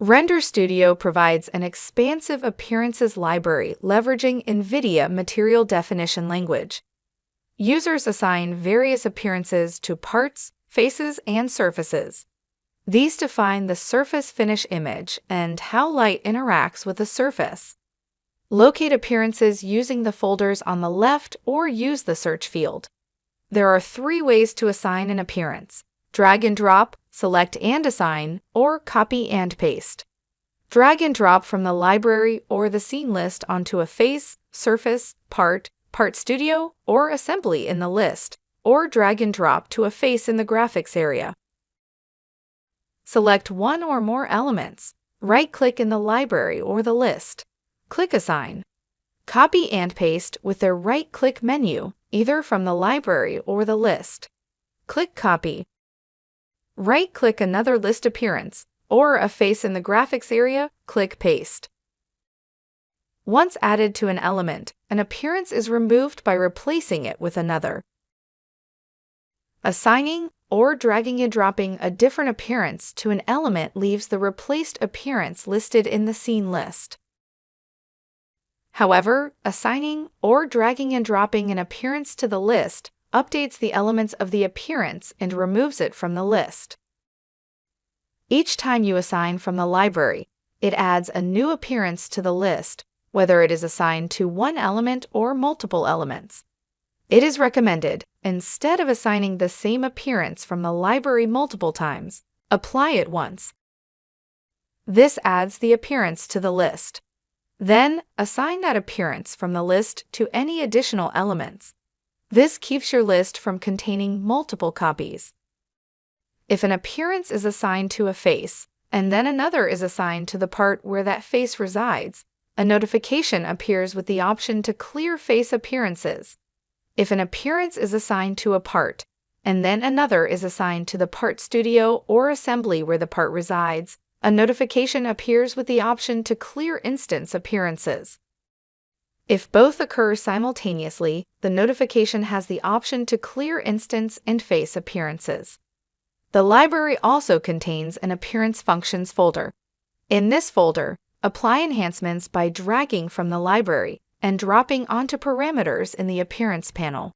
Render Studio provides an expansive appearances library leveraging NVIDIA Material Definition Language. Users assign various appearances to parts, faces, and surfaces. These define the surface finish image and how light interacts with the surface. Locate appearances using the folders on the left or use the search field. There are 3 ways to assign an appearance: drag and drop, select and assign, or copy and paste. Drag and drop from the library or the scene list onto a face, surface, part studio, or assembly in the list, or drag and drop to a face in the graphics area. Select one or more elements. Right-click in the library or the list. Click Assign. Copy and paste with their right-click menu, either from the library or the list. Click Copy. Right-click another list appearance, or a face in the graphics area, click Paste. Once added to an element, an appearance is removed by replacing it with another. Assigning or dragging and dropping a different appearance to an element leaves the replaced appearance listed in the scene list. However, assigning or dragging and dropping an appearance to the list updates the elements of the appearance and removes it from the list. Each time you assign from the library, it adds a new appearance to the list, whether it is assigned to one element or multiple elements. It is recommended, instead of assigning the same appearance from the library multiple times, apply it once. This adds the appearance to the list. Then, assign that appearance from the list to any additional elements. This keeps your list from containing multiple copies. If an appearance is assigned to a face, and then another is assigned to the part where that face resides, a notification appears with the option to clear face appearances. If an appearance is assigned to a part, and then another is assigned to the part studio or assembly where the part resides, a notification appears with the option to clear instance appearances. If both occur simultaneously, the notification has the option to clear instance and face appearances. The library also contains an Appearance Functions folder. In this folder, apply enhancements by dragging from the library and dropping onto parameters in the Appearance panel.